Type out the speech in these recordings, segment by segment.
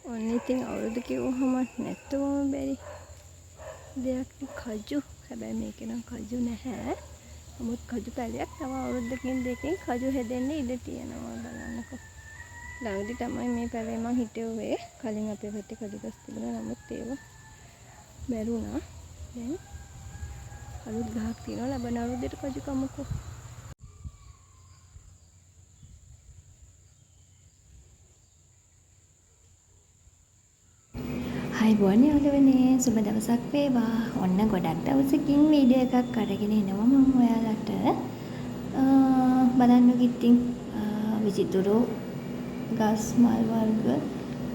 ඔන්න ඉතින් අවුරුදු කිව්වහම නැත්තම බැරි දෙයක් කජු. හැබැයි මේකේ නම් කජු නැහැ. නමුත් කජු පැලයක් තව අවුරුද්දකින් දෙකකින් කජු හැදෙන්න ඉඩ තියෙනවා. බලන්නකෝ. ළඟදි තමයි මේ පැලේ මං හිටියේ. කලින් අපේ පැත්තේ කජු ගස් තිබුණා. නමුත් ඒවා මැරුණා. දැන් අලුත් ගහක් තියෙනවා. ලබන අවුරුද්දට කජු කමුකෝ. අයිබෝන් යාළුවනේ, සුබ දවසක් වේවා. ඔන්න ගොඩක් දවසකින් වීඩියෝ එකක් අරගෙන එනවා මම ඔයාලට. බලන්නකො ඉතින් විසිතුරු ගස් මල් වර්ග,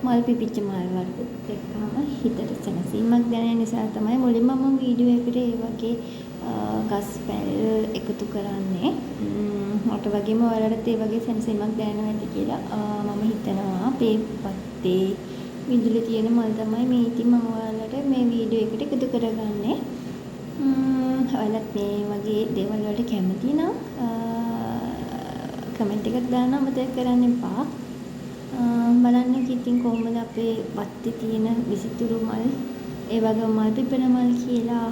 මල් පිපිච්ච මල් වර්ග එක්කම හිතට සැනසීමක් දැනෙන නිසා තමයි මුලින්ම මම වීඩියෝ එකට ඒ වගේ ගස් පැල් එකතු කරන්නේ. මට වගේම ඔයාලට ඒ වගේ සැනසීමක් දැනෙනවා ඇති කියලා මම හිතනවා. අපේ පත්තේ විදුලි තියෙන මල් තමයි මේ. ඉතින් මම ඔයාලට මේ වීඩියෝ එකට එකතු කරගන්නේ. ඔයාලත් මේ වගේ දේවල් වලට කැමති නම් කමෙන්ට් එකක් දාන්න අමතක කරන්න එපා. බලන්න ඉතින් කොහොමද අපේ වත්තේ තියෙන විසිතුරු මල්, ඒ වගේම මල් පිපෙන මල් කියලා.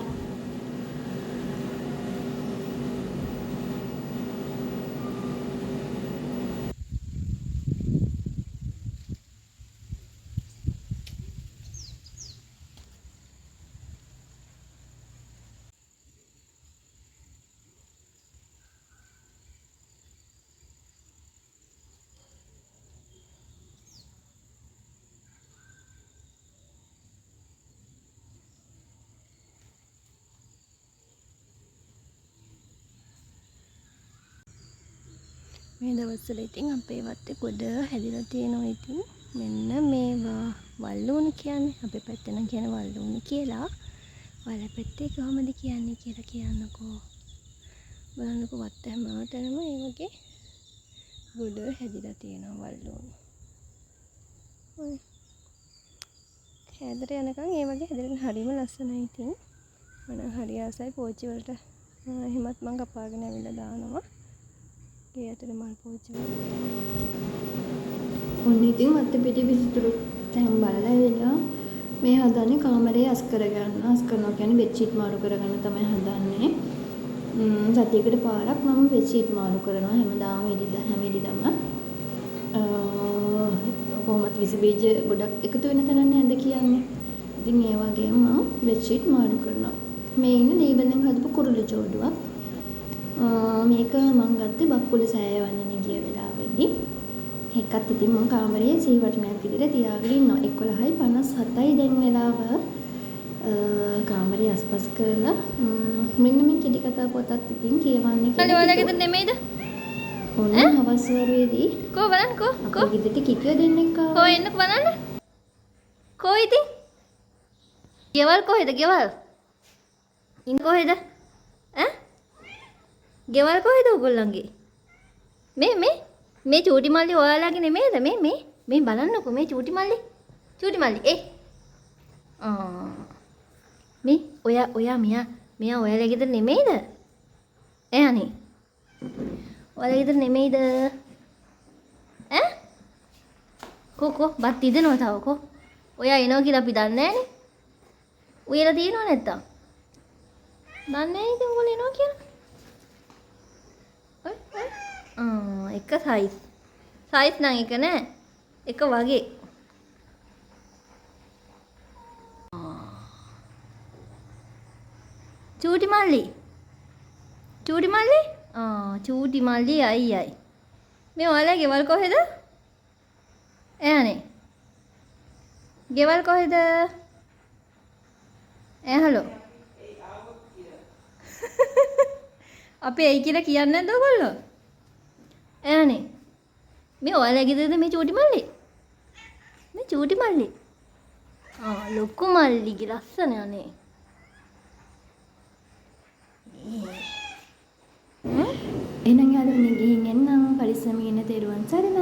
මේ දවස්වල ඉතින් අපේ වත්තේ ගොඩ හැදිලා තියෙනවා. ඉතින් මෙන්න මේවා වල්ලුණු කියන්නේ. අපේ පැත්තේ නම් කියන වල්ලුණු කියලා. ඔයාලා පැත්තේ කොහොමද කියන්නේ කියලා කියන්නකෝ. බලන්නකෝ වත්ත හැමතැනම මේ වගේ ගොඩ හැදිලා තියෙනවා වල්ලුණු. ඔය හැදට යනකම් මේ වගේ හැදෙන්න හරිම ලස්සනයි. ඉතින් මම හරි ආසයි පෝච්චි වලට. එහෙමත් මම කපාගෙන ඇවිල්ලා දානවා. ඒ අතර මල් පෝච්චි වල. ඔන්න ඉතින් වත්තේ පිටි විසිතුරු තැන් බලලා ඇවිල්ලා මේ හදන්නේ කාමරේ අස් කරගන්න. අස් කරනවා කියන්නේ බෙඩ්ෂීට් මාරු කරගන්න තමයි හදන්නේ. සතියකට පාරක් මම බෙඩ්ෂීට් මාරු කරනවා හැම ඉරිදම. කොහොමත් විස බීජ ගොඩක් එකතු වෙන තැනක් නේද කියන්නේ. ඉතින් ඒ වගේම මම බෙඩ්ෂීට් මාරු කරනවා. මේ ඉන්න ලේබලෙන් හදපු කුරුළු ජෝඩුවක්. මේක මම ගත්තේ බක්කුළු සෑය වන්නනේ ගිය වෙලාවෙදී. ඒකත් ඉතින් මම කාමරේ සීවටනයක් විදිහට තියාගෙන ඉන්නවා. 11:57යි දැන් වෙලාව. කාමරේ අස්පස් කරලා මෙන්න මේ කිඩි කතා පොතත් ඉතින් කියවන්නේ කියලා. හලෝ ඔයාලා ගෙදර නෙමෙයිද? ඔන්න හවස් වරුවේදී කෝ බලන්න කෝ අපේ ගෙදරට කිකිය දෙන්නෙක් ආවා. කෝ එන්නකෝ බලන්න. කෝ ඉතින්? ගෙවල් කොහෙද ගෙවල්? ඉන්න කොහෙද? ඈ? ගෙවල් කොහෙද ඔයගොල්ලන්ගේ? මේ චූටි මල්ලි ඔයාලගේ නෙමෙයිද? මේ බලන්නකෝ මේ චූටි මල්ලි. චූටි මල්ලි මේ ඔයා මෙයා ඔයාලා ගෙදර නෙමෙයිද? එයානේ. ඔයාලා ගෙදර නෙමෙයිද? ඈ? කෝ බත් ඉදෙනවා තව කෝ. ඔයා එනවා කියලා අපි දන්නේ නැහනේ. උයලා තියෙනව නැත්තම්? දන්නේ නැහැ ඉතින් ඔයගොල්ලෝ එනවා කියලා. එක සයිස් නම් එක නෑ. එක වගේ. චූටි මල්ලි. චූටි මල්ලි අයියයි. මේ ඔයාලා ගෙවල් කොහෙද? එයානේ. ගෙවල් කොහෙද? හලෝ. අපි එයි කියලා කියන්නේ නැද්ද ඔයගොල්ලෝ? එයානේ. මේ ඔයාලා ගෙදරද මේ චූටි මල්ලි? මේ චූටි මල්ලි. ලොකු මල්ලිගේ ලස්සන අනේ. එහෙනම් යාළුවනේ ගිහින් එන්නම් පරිස්සමින් ඉන්න තෙරුවන් සරණයි.